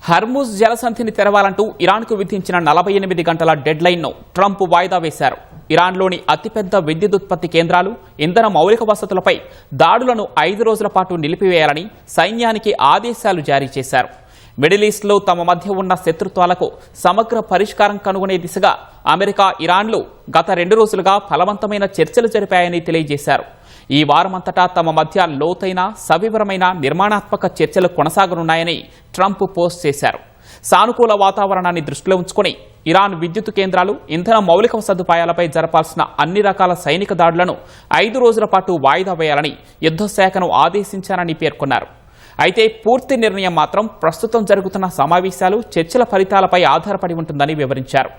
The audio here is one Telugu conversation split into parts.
హర్ముజ్ జలసంధిని తెరవాలంటూ ఇరాన్కు విధించిన 48 గంటల డెడ్ లైన్ను ట్రంప్ వాయిదా వేశారు. ఇరాన్లోని అతిపెద్ద విద్యుదుత్పత్తి కేంద్రాలు, ఇంధన మౌలిక వసతులపై దాడులను 5 రోజుల పాటు నిలిపివేయాలని సైన్యానికి ఆదేశాలు జారీ చేశారు. మిడిల్ ఈస్ట్లో తమ మధ్య ఉన్న శత్రుత్వాలకు సమగ్ర పరిష్కారం కనుగొనే దిశగా అమెరికా, ఇరాన్లు గత 2 రోజులుగా ఫలవంతమైన చర్చలు జరిపాయని తెలియజేశారు. ఈ వారమంతటా తమ మధ్య లోతైన, సవివరమైన నిర్మాణాత్మక చర్చలు కొనసాగనున్నాయని ట్రంప్ పోస్ట్ చేశారు. సానుకూల వాతావరణాన్ని దృష్టిలో ఉంచుకుని ఇరాన్ విద్యుత్ కేంద్రాలు, ఇంధన మౌలిక సదుపాయాలపై జరపాల్సిన అన్ని రకాల సైనిక దాడులను 5 రోజుల పాటు వాయిదా వేయాలని యుద్ధ శాఖను ఆదేశించారని పేర్కొన్నారు. అయితే పూర్తి నిర్ణయం మాత్రం ప్రస్తుతం జరుగుతున్న సమావేశాలు, చర్చల ఫలితాలపై ఆధారపడి ఉంటుందని వివరించారు.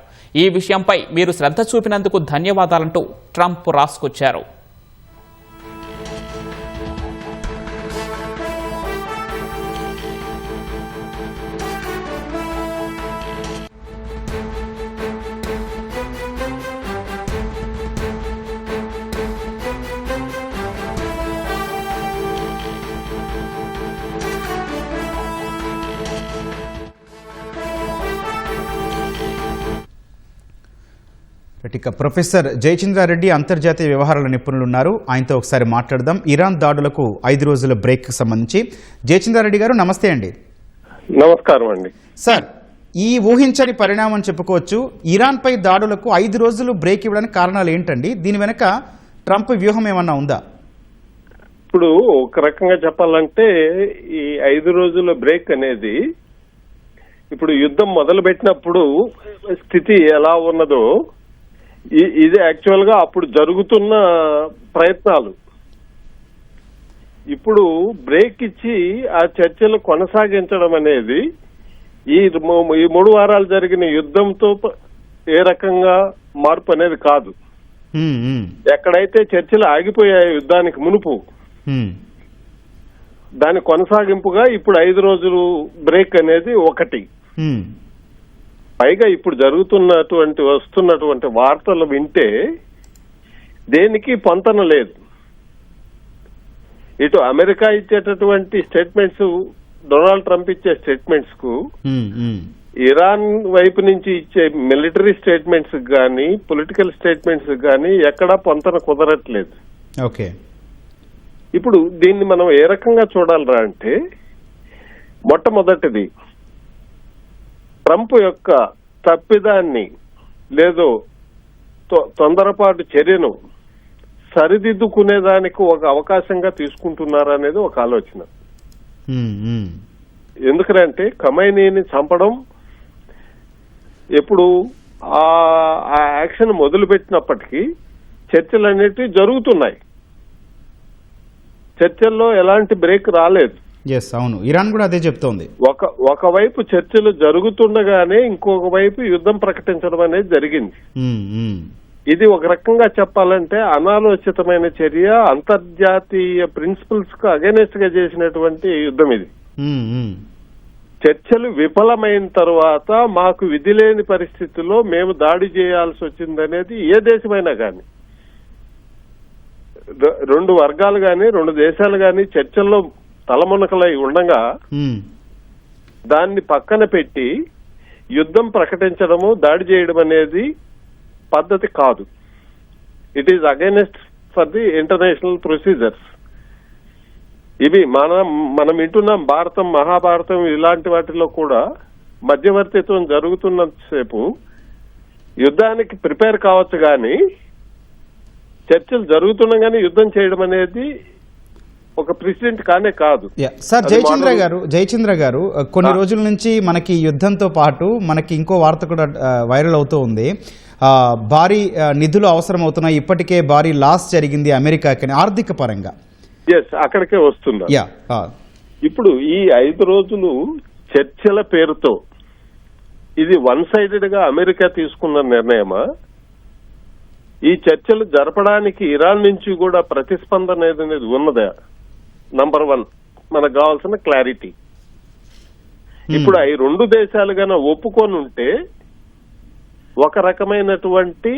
ఈ విషయంపై మీరు శ్రద్ధ చూపినందుకు ధన్యవాదాలంటూ ట్రంప్ రాసుకొచ్చారు. ఇక ప్రొఫెసర్ జయచంద్రారెడ్డి అంతర్జాతీయ వ్యవహారాల నిపుణులు ఉన్నారు. ఆయనతో ఒకసారి మాట్లాడదాం. ఇరాన్ దాడులకు 5 రోజుల బ్రేక్ సంబంధించి. జయచంద్రారెడ్డి గారు నమస్తే అండి. నమస్కారం అండి. సార్, ఈ ఊహించని పరిణామం చెప్పుకోవచ్చు. ఇరాన్ పై దాడులకు 5 రోజులు బ్రేక్ ఇవ్వడానికి కారణాలు ఏంటండి? దీని వెనక ట్రంప్ వ్యూహం ఏమన్నా ఉందా? ఇప్పుడు ఒక రకంగా చెప్పాలంటే ఈ 5 రోజుల బ్రేక్ అనేది ఇప్పుడు యుద్ధం మొదలు పెట్టినప్పుడు స్థితి ఎలా ఉన్నదో ఇది యాక్చువల్ గా అప్పుడు జరుగుతున్న ప్రయత్నాలు. ఇప్పుడు బ్రేక్ ఇచ్చి ఆ చర్చలు కొనసాగించడం అనేది ఈ 3 వారాలు జరిగిన యుద్ధంతో ఏ రకంగా మార్పు అనేది కాదు. ఎక్కడైతే చర్చలు ఆగిపోయాయి యుద్ధానికి మునుపు, దాని కొనసాగింపుగా ఇప్పుడు 5 రోజులు బ్రేక్ అనేది ఒకటి. పైగా ఇప్పుడు వస్తున్నటువంటి వార్తలు వింటే దేనికి పొంతన లేదు. ఇటు అమెరికా ఇచ్చేటటువంటి స్టేట్మెంట్స్, డొనాల్డ్ ట్రంప్ ఇచ్చే స్టేట్మెంట్స్ కు, ఇరాన్ వైపు నుంచి ఇచ్చే మిలిటరీ స్టేట్మెంట్స్ గానీ, పొలిటికల్ స్టేట్మెంట్స్ గానీ ఎక్కడా పొంతన కుదరట్లేదు. ఓకే, ఇప్పుడు దీన్ని మనం ఏ రకంగా చూడాలరా అంటే, మొట్టమొదటిది ట్రంప్ యొక్క తప్పిదాన్ని లేదో తొందరపాటు చర్యను సరిదిద్దుకునేదానికి ఒక అవకాశంగా తీసుకుంటున్నారనేది ఒక ఆలోచన. ఎందుకంటే ఖమైనీని చంపడం ఎప్పుడు ఆ యాక్షన్ మొదలుపెట్టినప్పటికీ చర్చలన్నిటి జరుగుతున్నాయి. చర్చల్లో ఎలాంటి బ్రేక్ రాలేదు. అవును, ఇరాన్ కూడా అదే చెప్తోంది. ఒకవైపు చర్చలు జరుగుతుండగానే ఇంకొక వైపు యుద్ధం ప్రకటించడం అనేది జరిగింది. ఇది ఒక రకంగా చెప్పాలంటే అనాలోచితమైన చర్య, అంతర్జాతీయ ప్రిన్సిపల్స్ కు అగైనెస్ట్ గా చేసినటువంటి యుద్ధం ఇది. చర్చలు విఫలమైన తర్వాత మాకు విధి లేని పరిస్థితుల్లో మేము దాడి చేయాల్సి వచ్చిందనేది ఏ దేశమైనా కానీ, 2 వర్గాలు గాని 2 దేశాలు గాని చర్చల్లో తలమునకలై ఉండగా దాన్ని పక్కన పెట్టి యుద్ధం ప్రకటించడము, దాడి చేయడం అనేది పద్ధతి కాదు. It is against for the international procedures. ఇవి మనం వింటున్నాం. భారతం, మహాభారతం ఇలాంటి వాటిలో కూడా మధ్యవర్తిత్వం జరుగుతున్నంతసేపు యుద్ధానికి ప్రిపేర్ కావచ్చు కానీ చర్చలు జరుగుతుండగానే యుద్ధం చేయడం అనేది ఒక ప్రెసిడెంట్ కానే కాదు. సార్, జయచంద్ర గారు కొన్ని రోజుల నుంచి మనకి యుద్ధంతో పాటు మనకి ఇంకో వార్త కూడా వైరల్ అవుతూ ఉంది. భారీ నిధులు అవసరం అవుతున్నాయి. ఇప్పటికే భారీ లాస్ జరిగింది అమెరికాకి ఆర్థిక పరంగా. అక్కడికే వస్తుందా? ఇప్పుడు ఈ 5 రోజులు చర్చల పేరుతో ఇది 1-sided గా అమెరికా తీసుకున్న నిర్ణయమా? ఈ చర్చలు జరపడానికి ఇరాన్ నుంచి కూడా ప్రతిస్పందన అనేది ఉన్నదా? నంబర్ 1 మనకు కావాల్సిన క్లారిటీ. ఇప్పుడు ఈ 2 దేశాలు గాన ఒప్పుకొని ఉంటే ఒక రకమైనటువంటి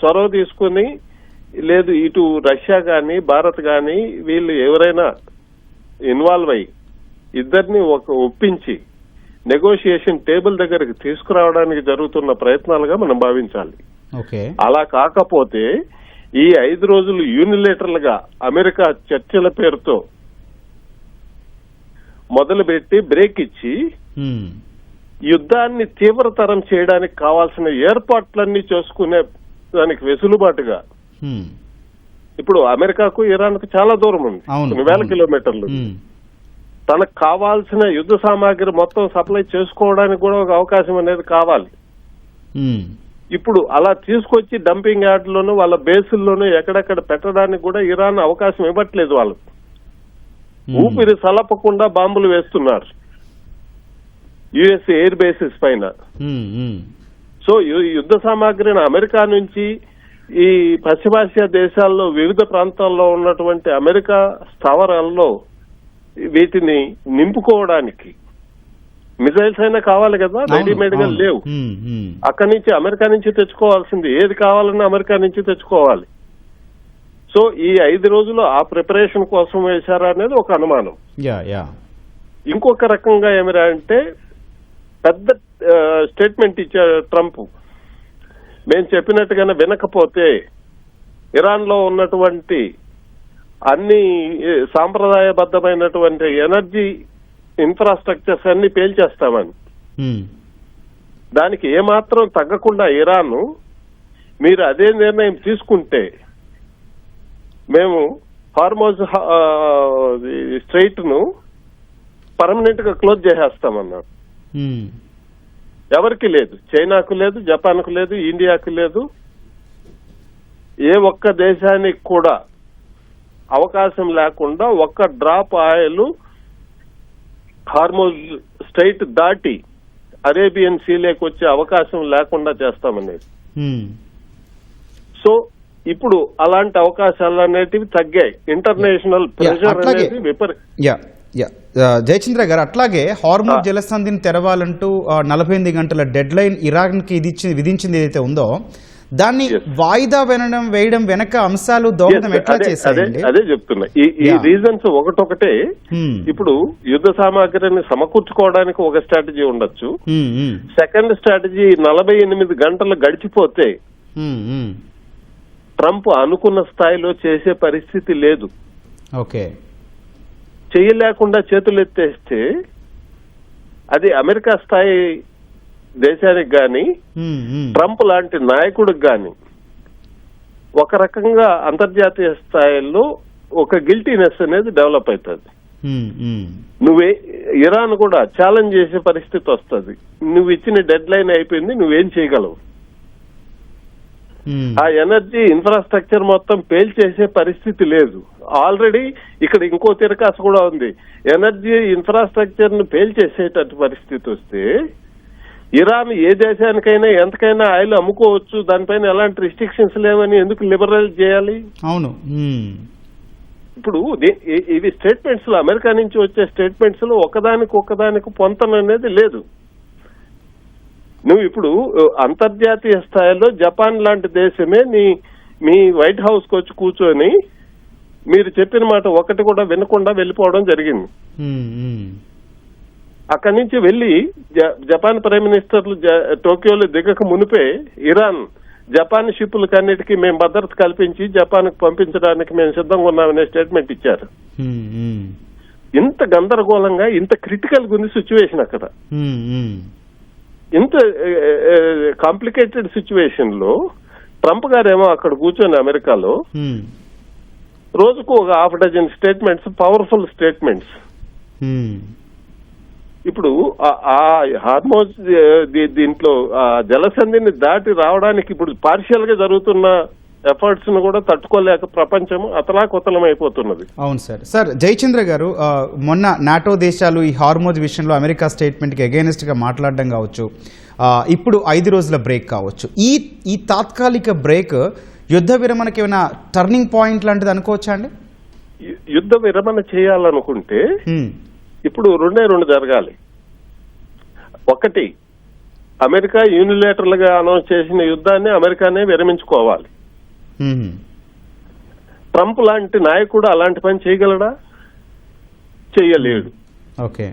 చొరవ తీసుకుని, లేదు ఇటు రష్యా గాని భారత్ గాని వీళ్ళు ఎవరైనా ఇన్వాల్వ్ అయ్యి ఇద్దరిని ఒప్పించి నెగోషియేషన్ టేబుల్ దగ్గరికి తీసుకురావడానికి జరుగుతున్న ప్రయత్నాలుగా మనం భావించాలి. ఓకే. అలా కాకపోతే ఈ 5 రోజులు యూనిలేటరల్ గా అమెరికా చర్చల పేరుతో మొదలుపెట్టి బ్రేక్ ఇచ్చి యుద్ధాన్ని తీవ్రతరం చేయడానికి కావాల్సిన ఏర్పాట్లన్నీ చేసుకునే దానికి వెసులుబాటుగా, ఇప్పుడు అమెరికాకు ఇరాన్కు చాలా దూరం ఉంది, కొన్ని వేల కిలోమీటర్లు. తనకు కావాల్సిన యుద్ధ సామాగ్రి మొత్తం సప్లై చేసుకోవడానికి కూడా ఒక అవకాశం అనేది కావాలి. ఇప్పుడు అలా తీసుకొచ్చి డంపింగ్ యార్డ్లోనూ వాళ్ళ బేసుల్లోనూ ఎక్కడెక్కడ పెట్టడానికి కూడా ఇరాన్ అవకాశం ఇవ్వట్లేదు. వాళ్ళు ఊపిరి సలపకుండా బాంబులు వేస్తున్నారు యుఎస్ ఎయిర్ బేసిస్ పైన. సో యుద్ధ సామాగ్రిని అమెరికా నుంచి ఈ పశ్చిమాసియా దేశాల్లో వివిధ ప్రాంతాల్లో ఉన్నటువంటి అమెరికా స్థావరాల్లో వీటిని నింపుకోవడానికి మిసైల్స్ అయినా కావాలి కదా, రెడీమేడ్ గా లేవు. అక్కడి నుంచి అమెరికా నుంచి తెచ్చుకోవాల్సింది, ఏది కావాలన్నా అమెరికా నుంచి తెచ్చుకోవాలి. సో ఈ 5 రోజులు ఆ ప్రిపరేషన్ కోసం వేశారా అనేది ఒక అనుమానం. ఇంకొక రకంగా ఏమిరా అంటే పెద్ద స్టేట్మెంట్ ఇచ్చారు ట్రంప్. మేము చెప్పినట్టుగానే వినకపోతే ఇరాన్ లో ఉన్నటువంటి అన్ని సాంప్రదాయబద్ధమైనటువంటి ఎనర్జీ ఇన్ఫ్రాస్ట్రక్చర్స్ అన్ని పేల్చేస్తామని. దానికి ఏమాత్రం తగ్గకుండా ఇరాన్ మీరు అదే నిర్ణయం తీసుకుంటే మేము హార్మోజ్ స్ట్రైట్ ను పర్మనెంట్ గా క్లోజ్ చేసేస్తామన్నారు. ఎవరికి లేదు, చైనాకు లేదు, జపాన్కు లేదు, ఇండియాకు లేదు, ఏ ఒక్క దేశానికి కూడా అవకాశం లేకుండా ఒక్క డ్రాప్ ఆయిల్ హార్మోజ్ స్ట్రైట్ దాటి అరేబియన్ సీలేకి వచ్చే అవకాశం లేకుండా చేస్తామనేది. సో ఇప్పుడు అలాంటి అవకాశాలు అనేటివి తగ్గాయి. ఇంటర్నేషనల్ ప్రెషర్ అనేది జయచంద్ర గారు, అట్లాగే హార్మోజ్ జలసంధిని తెరవాలంటూ 48 గంటల డెడ్ లైన్ ఇరాన్ కి విధించింది ఏదైతే ఉందో దాన్ని వాయిదా వేయడం వెనక అంశాలు దోహదం ఎట్లా చేశాయండి? అదే చెప్తున్నా. ఈ రీజన్స్ ఒకటొకటే. ఇప్పుడు యుద్ధ సామాగ్రిని సమకూర్చుకోవడానికి ఒక స్ట్రాటజీ ఉండొచ్చు. సెకండ్ స్ట్రాటజీ 48 గంటలు గడిచిపోతే ట్రంప్ అనుకున్న స్థాయిలో చేసే పరిస్థితి లేదు. ఓకే. చేయలేకుండా చేతులు ఎత్తేస్తే అది అమెరికా స్థాయి దేశానికి గాని ట్రంప్ లాంటి నాయకుడికి గాని ఒక రకంగా అంతర్జాతీయ స్థాయిలో ఒక గిల్టీనెస్ అనేది డెవలప్ అవుతుంది. నువ్వే ఇరాన్ కూడా ఛాలెంజ్ చేసే పరిస్థితి వస్తుంది. నువ్వు ఇచ్చిన డెడ్ లైన్ అయిపోయింది, నువ్వేం చేయగలవు? ఆ ఎనర్జీ ఇన్ఫ్రాస్ట్రక్చర్ మొత్తం పేల్చేసే పరిస్థితి లేదు. ఆల్రెడీ ఇక్కడ ఇంకో తిరకాసు కూడా ఉంది. ఎనర్జీ ఇన్ఫ్రాస్ట్రక్చర్ ను పేల్చేసేటట్టు పరిస్థితి వస్తే ఇరాన్ ఏ దేశానికైనా ఎంతకైనా ఆయిల్ అమ్ముకోవచ్చు, దానిపైన ఎలాంటి రిస్ట్రిక్షన్స్ లేవని ఎందుకు లిబరల్ చేయాలి? అవును. ఇప్పుడు ఇవి స్టేట్మెంట్స్ లో, అమెరికా నుంచి వచ్చే స్టేట్మెంట్స్ లో ఒకదానికి పొంతన అనేది లేదు. నువ్వు ఇప్పుడు అంతర్జాతీయ స్థాయిలో జపాన్ లాంటి దేశమే మీ వైట్ హౌస్ కు వచ్చి కూర్చొని మీరు చెప్పిన మాట ఒకటి కూడా వినకుండా వెళ్ళిపోవడం జరిగింది. అక్కడి నుంచి వెళ్లి జపాన్ ప్రైమ్ మినిస్టర్లు టోక్యోలో దిగక మునిపే ఇరాన్ జపాన్ షిప్పులకు అన్నిటికీ మేము భద్రత కల్పించి జపాన్ కు పంపించడానికి మేము సిద్ధంగా ఉన్నామనే స్టేట్మెంట్ ఇచ్చారు. ఇంత గందరగోళంగా, ఇంత క్రిటికల్ గా ఉంది సిచ్యువేషన్ అక్కడ. ఇంత కాంప్లికేటెడ్ సిచ్యువేషన్ లో ట్రంప్ గారేమో అక్కడ కూర్చొని అమెరికాలో రోజుకు ఒక 6 స్టేట్మెంట్స్, పవర్ఫుల్ స్టేట్మెంట్స్. ఇప్పుడు ఆ హార్మోజ్ దీంట్లో జలసంధిని దాటి రావడానికి ఇప్పుడు పార్షియల్ గా జరుగుతున్న ఎఫర్ట్స్ ను కూడా తట్టుకోలేక ప్రపంచం అతలాకుతలం అయిపోతున్నది. అవును సార్. జయచంద్ర గారు, మొన్న నాటో దేశాలు ఈ హార్మోజ్ విషయంలో అమెరికా స్టేట్మెంట్ కి అగైనెస్ట్ గా మాట్లాడడం కావచ్చు, ఇప్పుడు 5 రోజుల బ్రేక్ కావచ్చు, ఈ తాత్కాలిక బ్రేక్ యుద్ధ విరమణకి ఏమైనా టర్నింగ్ పాయింట్ లాంటిది అనుకోవచ్చా అండి? యుద్ధ విరమణ చేయాలనుకుంటే ఇప్పుడు రెండు జరగాలి. ఒకటి, అమెరికా యూనిలేటరల్ గా అనౌన్స్ చేసిన యుద్ధాన్ని అమెరికానే విరమించుకోవాలి. ట్రంప్ లాంటి నాయకుడు అలాంటి పని చేయగలడా? చెయ్యలేడు. ఓకే.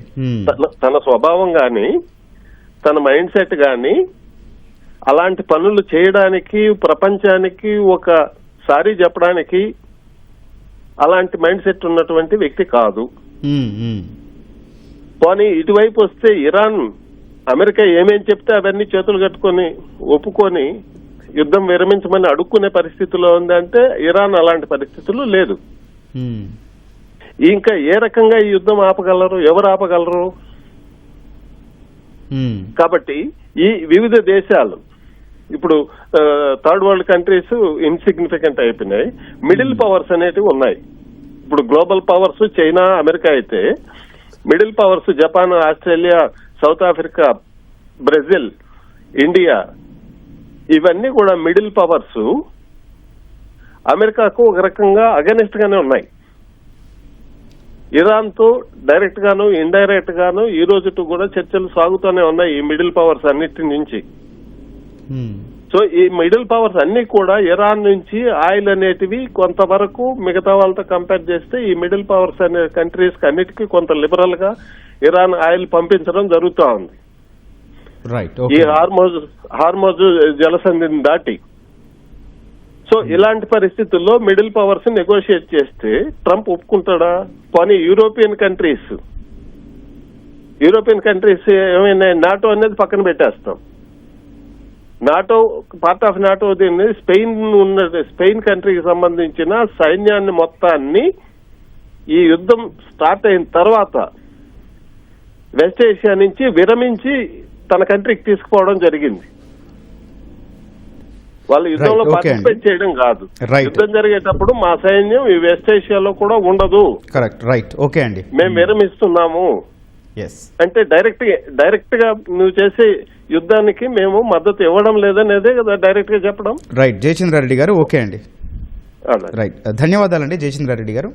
తన స్వభావం గాని తన మైండ్ సెట్ గాని అలాంటి పనులు చేయడానికి ప్రపంచానికి ఒకసారి చెప్పడానికి అలాంటి మైండ్ సెట్ ఉన్నటువంటి వ్యక్తి కాదు. పోనీ ఇటువైపు వస్తే ఇరాన్ అమెరికా ఏమేం చెప్తే అవన్నీ చేతులు కట్టుకొని ఒప్పుకొని యుద్ధం విరమించమని అడుక్కునే పరిస్థితిలో ఉందంటే ఇరాన్ అలాంటి పరిస్థితులు లేదు. ఇంకా ఏ రకంగా ఈ యుద్ధం ఆపగలరు, ఎవరు ఆపగలరు? కాబట్టి ఈ వివిధ దేశాలు ఇప్పుడు థర్డ్ వరల్డ్ కంట్రీస్ ఇన్సిగ్నిఫికెంట్ అయిపోయినాయి. మిడిల్ పవర్స్ అనేటివి ఉన్నాయి. ఇప్పుడు గ్లోబల్ పవర్స్ చైనా, అమెరికా అయితే middle powers Japan, Australia, south Africa, Brazil, India ఇవన్నీ కూడా మిడిల్ పవర్స్ అమెరికాకు ఒక రకంగా అగెనిస్ట్ గానే ఉన్నాయి. ఇరాన్ తో డైరెక్ట్ గాను ఇండైరెక్ట్ గాను ఈ రోజు కూడా చర్చలు సాగుతూనే ఉన్నాయి ఈ మిడిల్ పవర్స్ అన్నిటి నుంచి. సో ఈ మిడిల్ పవర్స్ అన్ని కూడా ఇరాన్ నుంచి ఆయిల్ అనేటివి కొంతవరకు మిగతా వాళ్ళతో కంపేర్ చేస్తే ఈ మిడిల్ పవర్స్ అనే కంట్రీస్ కి అన్నిటికీ కొంత లిబరల్ గా ఇరాన్ ఆయిల్ పంపించడం జరుగుతూ ఉంది. ఈ హార్మోజ్ జలసంధిని దాటి. సో ఇలాంటి పరిస్థితుల్లో మిడిల్ పవర్స్ నెగోషియేట్ చేస్తే ట్రంప్ ఒప్పుకుంటాడా? పోనీ యూరోపియన్ కంట్రీస్ ఏమైనా నాటో అనేది పక్కన పెట్టేస్తాం. నాటో పార్ట్ ఆఫ్ నాటో దీన్ని స్పెయిన్ కంట్రీకి సంబంధించిన సైన్యాన్ని మొత్తాన్ని ఈ యుద్ధం స్టార్ట్ అయిన తర్వాత వెస్ట్ ఏషియా నుంచి విరమించి తన కంట్రీకి తీసుకుపోవడం జరిగింది. వాళ్ళు యుద్ధంలో పార్టిసిపేట్ చేయడం కాదు. యుద్ధం జరిగేటప్పుడు మా సైన్యం ఈ వెస్ట్ ఏషియాలో కూడా ఉండదు. కరెక్ట్, రైట్, ఓకే అండి. మేము విరమిస్తున్నాము అంటే డైరెక్ట్ గా నువ్వు చేసే యుద్ధానికి మేము మద్దతు ఇవ్వడం లేదనేదే కదా డైరెక్ట్ గా చెప్పడం. రైట్, జయచంద్రారెడ్డి గారు, ఓకే అండి. రైట్, ధన్యవాదాలండి జయచంద్రారెడ్డి గారు.